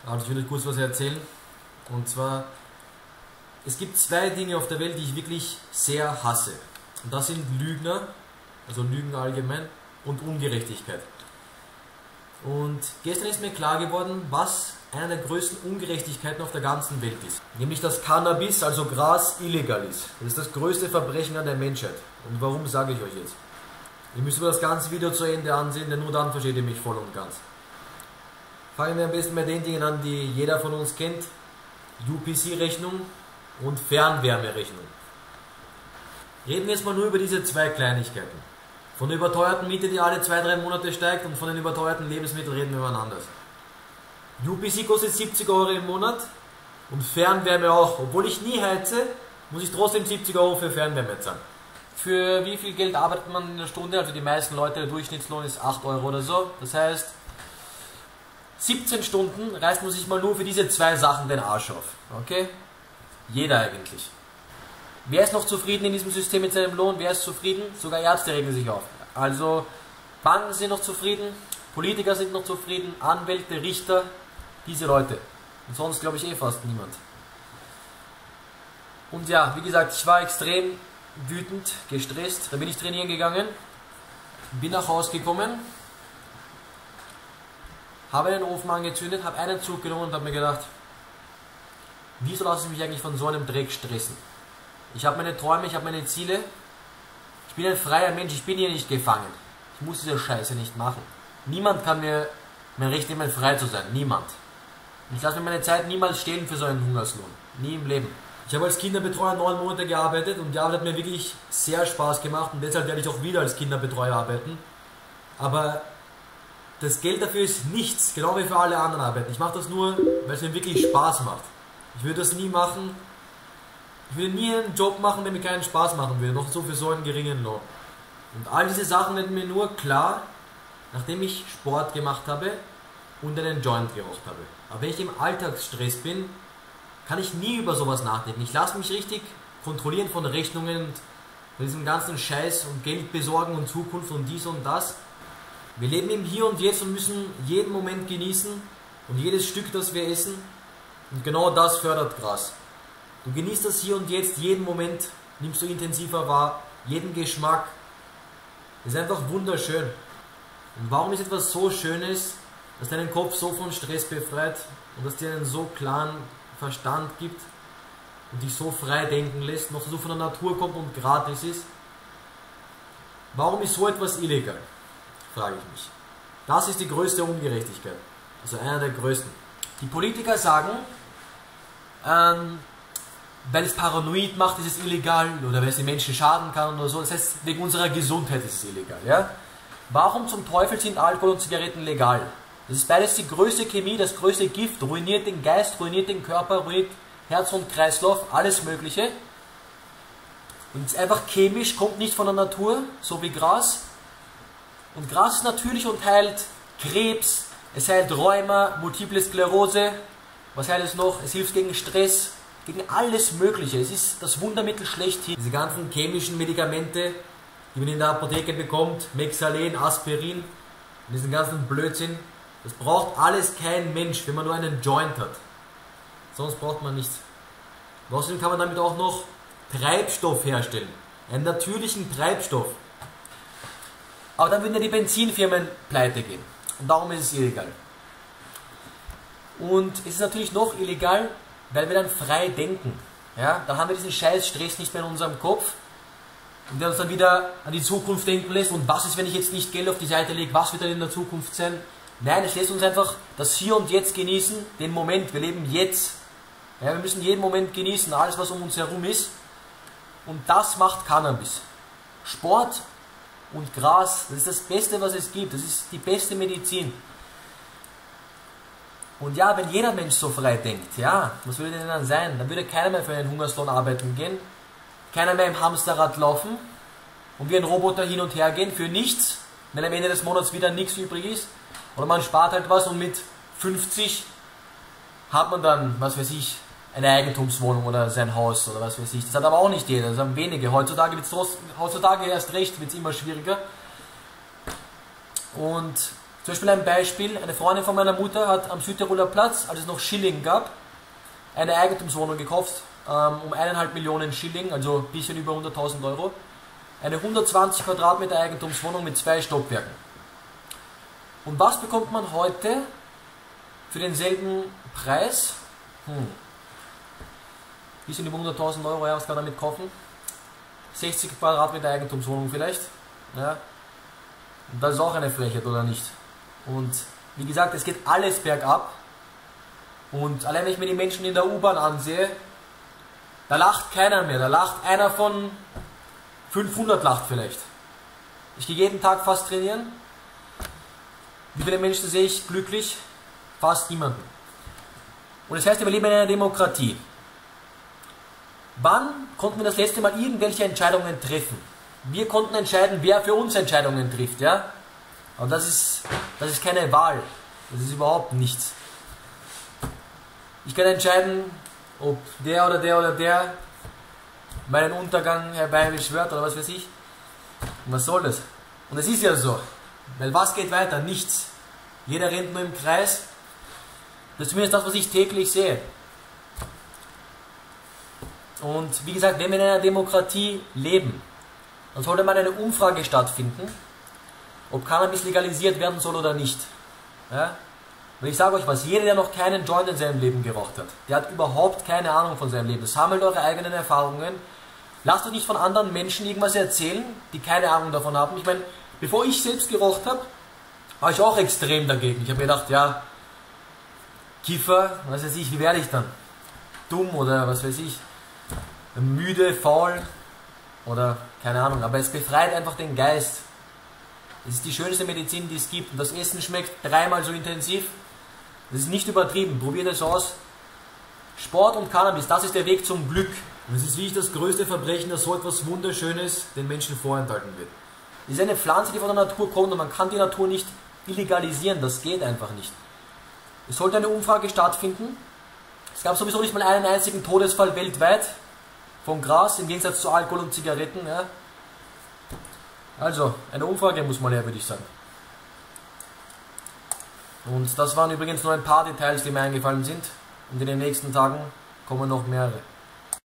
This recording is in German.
Also ich will euch kurz was erzählen. Und zwar, es gibt zwei Dinge auf der Welt, die ich wirklich sehr hasse. Und das sind Lügner, also Lügen allgemein, und Ungerechtigkeit. Und gestern ist mir klar geworden, was eine der größten Ungerechtigkeiten auf der ganzen Welt ist. Nämlich, dass Cannabis, also Gras, illegal ist. Das ist das größte Verbrechen an der Menschheit. Und warum sage ich euch jetzt? Ihr müsst das ganze Video zu Ende ansehen, denn nur dann versteht ihr mich voll und ganz. Fangen wir am besten bei den Dingen an, die jeder von uns kennt. UPC-Rechnung und Fernwärmerechnung. Reden wir jetzt mal nur über diese zwei Kleinigkeiten. Von der überteuerten Miete, die alle 2-3 Monate steigt, und von den überteuerten Lebensmitteln reden wir mal anders. UPC kostet 70 Euro im Monat und Fernwärme auch. Obwohl ich nie heize, muss ich trotzdem 70 Euro für Fernwärme zahlen. Für wie viel Geld arbeitet man in der Stunde? Also die meisten Leute, der Durchschnittslohn ist 8 Euro oder so. Das heißt, 17 Stunden reißt man sich mal nur für diese zwei Sachen den Arsch auf. Okay? Jeder eigentlich. Wer ist noch zufrieden in diesem System mit seinem Lohn? Wer ist zufrieden? Sogar Ärzte regen sich auf. Also Banken sind noch zufrieden, Politiker sind noch zufrieden, Anwälte, Richter, diese Leute. Und sonst glaube ich fast niemand. Und ja, wie gesagt, ich war extrem wütend, gestresst. Dann bin ich trainieren gegangen, bin nach Hause gekommen, habe einen Ofen angezündet, habe einen Zug genommen und habe mir gedacht, wieso lasse ich mich eigentlich von so einem Dreck stressen? Ich habe meine Träume, ich habe meine Ziele. Ich bin ein freier Mensch, ich bin hier nicht gefangen. Ich muss diese Scheiße nicht machen. Niemand kann mir mein Recht nehmen, frei zu sein. Niemand. Und ich lasse mir meine Zeit niemals stehlen für so einen Hungerslohn. Nie im Leben. Ich habe als Kinderbetreuer 9 Monate gearbeitet und die Arbeit hat mir wirklich sehr Spaß gemacht und deshalb werde ich auch wieder als Kinderbetreuer arbeiten. Aber das Geld dafür ist nichts, genau wie für alle anderen Arbeiten. Ich mache das nur, weil es mir wirklich Spaß macht. Ich würde das nie machen. Ich würde nie einen Job machen, der mir keinen Spaß machen würde, noch so für so einen geringen Lohn. Und all diese Sachen werden mir nur klar, nachdem ich Sport gemacht habe und einen Joint geraucht habe. Aber wenn ich im Alltagsstress bin, kann ich nie über sowas nachdenken. Ich lasse mich richtig kontrollieren von Rechnungen und von diesem ganzen Scheiß und Geld besorgen und Zukunft und dies und das. Wir leben im Hier und Jetzt und müssen jeden Moment genießen und jedes Stück, das wir essen. Und genau das fördert Gras. Du genießt das Hier und Jetzt, jeden Moment nimmst du intensiver wahr, jeden Geschmack. Es ist einfach wunderschön. Und warum ist etwas so Schönes, das deinen Kopf so von Stress befreit und das dir einen so klaren Verstand gibt und dich so frei denken lässt, noch so von der Natur kommt und gratis ist? Warum ist so etwas illegal? Frage ich mich. Das ist die größte Ungerechtigkeit. Also einer der größten. Die Politiker sagen, weil es paranoid macht, ist es illegal, oder weil es den Menschen schaden kann oder so. Das heißt, wegen unserer Gesundheit ist es illegal. Ja? Warum zum Teufel sind Alkohol und Zigaretten legal? Das ist beides die größte Chemie, das größte Gift, ruiniert den Geist, ruiniert den Körper, ruiniert Herz und Kreislauf, alles Mögliche. Und es ist einfach chemisch, kommt nicht von der Natur, so wie Gras. Und Gras ist natürlich und heilt Krebs, es heilt Rheuma, Multiple Sklerose, was heilt es noch? Es hilft gegen Stress, gegen alles Mögliche. Es ist das Wundermittel schlechthin. Diese ganzen chemischen Medikamente, die man in der Apotheke bekommt, Mexalen, Aspirin, und diesen ganzen Blödsinn, das braucht alles kein Mensch, wenn man nur einen Joint hat. Sonst braucht man nichts. Und außerdem kann man damit auch noch Treibstoff herstellen. Einen natürlichen Treibstoff. Aber dann würden ja die Benzinfirmen pleite gehen. Und darum ist es illegal. Und es ist natürlich noch illegal, weil wir dann frei denken. Ja? Dann haben wir diesen scheiß Stress nicht mehr in unserem Kopf. Und der uns dann wieder an die Zukunft denken lässt. Und was ist, wenn ich jetzt nicht Geld auf die Seite lege? Was wird dann in der Zukunft sein? Nein, es lässt uns einfach das Hier und Jetzt genießen. Den Moment. Wir leben jetzt. Ja, wir müssen jeden Moment genießen. Alles, was um uns herum ist. Und das macht Cannabis. Sport und Gras, das ist das Beste, was es gibt. Das ist die beste Medizin. Und ja, wenn jeder Mensch so frei denkt, ja, was würde denn dann sein? Dann würde keiner mehr für einen Hungerslohn arbeiten gehen, keiner mehr im Hamsterrad laufen und wie ein Roboter hin und her gehen für nichts, wenn am Ende des Monats wieder nichts übrig ist. Oder man spart halt was und mit 50 hat man dann, was weiß ich, eine Eigentumswohnung oder sein Haus oder was weiß ich. Das hat aber auch nicht jeder, das haben wenige. Heutzutage erst recht wird es immer schwieriger. Und Zum Beispiel ein Beispiel, eine Freundin von meiner Mutter hat am Südtiroler Platz, als es noch Schilling gab, eine Eigentumswohnung gekauft, um 1,5 Millionen Schilling, also ein bisschen über 100.000 Euro. Eine 120 Quadratmeter Eigentumswohnung mit 2 Stockwerken. Und was bekommt man heute für denselben Preis? Bisschen über 100.000 Euro, ja, was kann man damit kaufen? 60 Quadratmeter Eigentumswohnung vielleicht. Ja. Und das ist auch eine Frechheit, oder nicht? Und wie gesagt, es geht alles bergab. Und allein wenn ich mir die Menschen in der U-Bahn ansehe, da lacht keiner mehr. Da lacht einer von 500 lacht vielleicht. Ich gehe jeden Tag fast trainieren. Wie viele Menschen sehe ich glücklich? Fast niemanden. Und das heißt, wir leben in einer Demokratie. Wann konnten wir das letzte Mal irgendwelche Entscheidungen treffen? Wir konnten entscheiden, wer für uns Entscheidungen trifft, ja? Aber das ist keine Wahl. Das ist überhaupt nichts. Ich kann entscheiden, ob der oder der oder der meinen Untergang herbeibeschwört oder was weiß ich. Und was soll das? Und es ist ja so. Weil was geht weiter? Nichts. Jeder rennt nur im Kreis. Das ist zumindest das, was ich täglich sehe. Und wie gesagt, wenn wir in einer Demokratie leben, dann sollte mal eine Umfrage stattfinden, ob Cannabis legalisiert werden soll oder nicht. Ja? Und ich sage euch was, jeder, der noch keinen Joint in seinem Leben geraucht hat, der hat überhaupt keine Ahnung von seinem Leben. Sammelt eure eigenen Erfahrungen. Lasst euch nicht von anderen Menschen irgendwas erzählen, die keine Ahnung davon haben. Ich meine, bevor ich selbst geraucht habe, war ich auch extrem dagegen. Ich habe mir gedacht, ja, Kiffer, was weiß ich, wie werde ich dann? Dumm oder was weiß ich, müde, faul oder keine Ahnung. Aber es befreit einfach den Geist. Es ist die schönste Medizin, die es gibt. Und das Essen schmeckt 3-mal so intensiv. Das ist nicht übertrieben. Probiert es aus. Sport und Cannabis, das ist der Weg zum Glück. Und es ist wirklich das größte Verbrechen, dass so etwas Wunderschönes den Menschen vorenthalten wird. Es ist eine Pflanze, die von der Natur kommt und man kann die Natur nicht illegalisieren. Das geht einfach nicht. Es sollte eine Umfrage stattfinden. Es gab sowieso nicht mal einen einzigen Todesfall weltweit von Gras, im Gegensatz zu Alkohol und Zigaretten. Ja. Also, eine Umfrage muss mal her, würde ich sagen. Und das waren übrigens nur ein paar Details, die mir eingefallen sind. Und in den nächsten Tagen kommen noch mehrere.